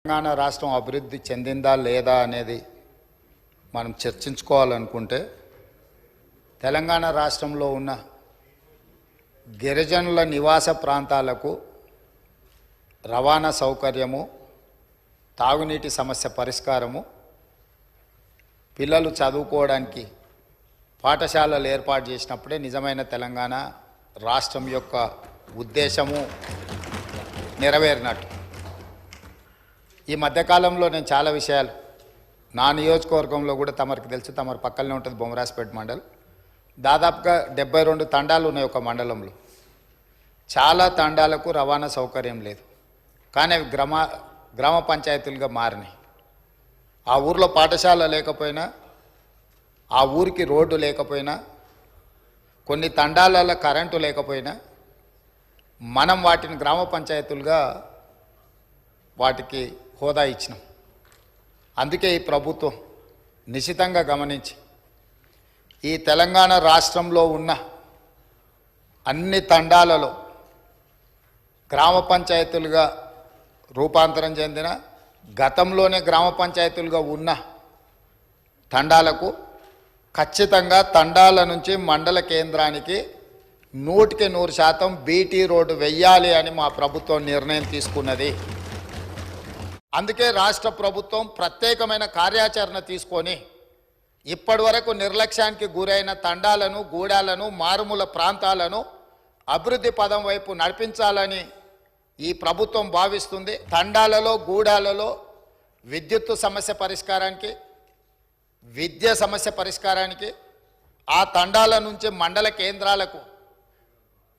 తెలంగాణ రాష్ట్రం అభివృద్ధి చెందిందా లేదా అనేది మనం చర్చించుకోవాలనుకుంటే తెలంగాణ రాష్ట్రంలో ఉన్న గిరిజనుల నివాస ప్రాంతాలకు రవాణా సౌకర్యము, తాగునీటి సమస్య పరిష్కారము, పిల్లలు చదువుకోవడానికి పాఠశాలలు ఏర్పాటు చేసినప్పుడే నిజమైన తెలంగాణ రాష్ట్రం యొక్క ఉద్దేశము నెరవేరినట్టు. ఈ మధ్యకాలంలో నేను చాలా విషయాలు నా నియోజకవర్గంలో కూడా తమరికి తెలుసు, తమరి పక్కనే ఉంటుంది బొమ్మరాజపేట మండలం. దాదాపుగా 72 తండాలు ఉన్నాయి ఒక మండలంలో. చాలా తండాలకు రవాణా సౌకర్యం లేదు, కానీ అవి గ్రామ పంచాయతీలుగా మారినాయి. ఆ ఊర్లో పాఠశాల లేకపోయినా, ఆ ఊరికి రోడ్డు లేకపోయినా, కొన్ని తండాలలో కరెంటు లేకపోయినా మనం వాటిని గ్రామ పంచాయతీలుగా వాటికి హోదా ఇచ్చినాం. అందుకే ఈ ప్రభుత్వం నిశితంగా గమనించి ఈ తెలంగాణ రాష్ట్రంలో ఉన్న అన్ని తండాలలో గ్రామ పంచాయతీలుగా రూపాంతరం చెందిన, గతంలోనే గ్రామ పంచాయతీలుగా ఉన్న తండాలకు ఖచ్చితంగా తండాల నుంచి మండల కేంద్రానికి 100% బీటీ రోడ్డు వెయ్యాలి అని మా ప్రభుత్వం నిర్ణయం తీసుకున్నది. అందుకే రాష్ట్ర ప్రభుత్వం ప్రత్యేకమైన కార్యాచరణ తీసుకొని ఇప్పటి వరకు నిర్లక్ష్యానికి గురైన తండాలను, గూడాలను, మారుమూల ప్రాంతాలను అభివృద్ధి పదం వైపు నడిపించాలని ఈ ప్రభుత్వం భావిస్తుంది. తండాలలో, గూడాలలో విద్యుత్తు సమస్య పరిష్కారానికి, విద్య సమస్య పరిష్కారానికి, ఆ తండాల నుంచి మండల కేంద్రాలకు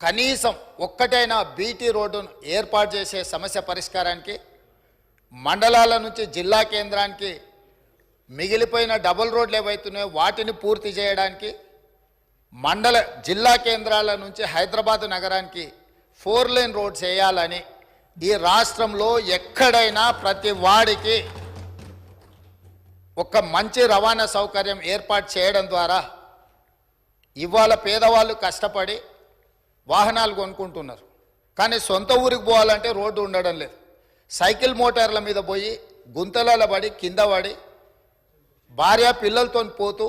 కనీసం ఒక్కటైనా బీటీ రోడ్డును ఏర్పాటు చేసే సమస్య పరిష్కారానికి, మండలాల నుంచి జిల్లా కేంద్రానికి మిగిలిపోయిన డబుల్ రోడ్లు ఏవైతున్నాయో వాటిని పూర్తి చేయడానికి, జిల్లా కేంద్రాల నుంచి హైదరాబాద్ నగరానికి 4 లేన్ రోడ్స్ వేయాలని ఈ రాష్ట్రంలో ఎక్కడైనా ప్రతి వాడికి ఒక మంచి రవాణా సౌకర్యం ఏర్పాటు చేయడం ద్వారా ఇవాళ పేదవాళ్ళు కష్టపడి వాహనాలు కొనుక్కుంటున్నారు, కానీ సొంత ఊరికి పోవాలంటే రోడ్డు ఉండడం లేదు. సైకిల్ మోటార్ల మీద పోయి గుంతలలో పడి కింద పడి భార్య పిల్లలతో పోతూ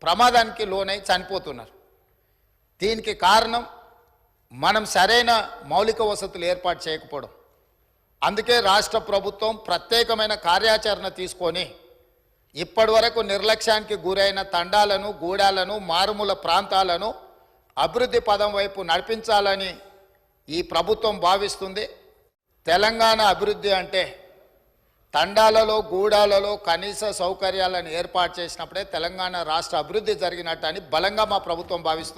ప్రమాదానికి లోనై చనిపోతున్నారు. దీనికి కారణం మనం సరైన మౌలిక వసతులు ఏర్పాటు చేయకపోవడం. అందుకే రాష్ట్ర ప్రభుత్వం ప్రత్యేకమైన కార్యాచరణ తీసుకొని ఇప్పటి వరకు నిర్లక్ష్యానికి గురైన తండాలను, గూడాలను, మారుమూల ప్రాంతాలను అభివృద్ధి పదం వైపు నడిపించాలని ఈ ప్రభుత్వం భావిస్తుంది. తెలంగాణ అభివృద్ధి అంటే తండాలలో, గూడాలలో కనీస సౌకర్యాలను ఏర్పాటు చేసినప్పుడే తెలంగాణ రాష్ట్ర అభివృద్ధి జరిగినట్టు అని బలంగా మా ప్రభుత్వం భావిస్తుంది.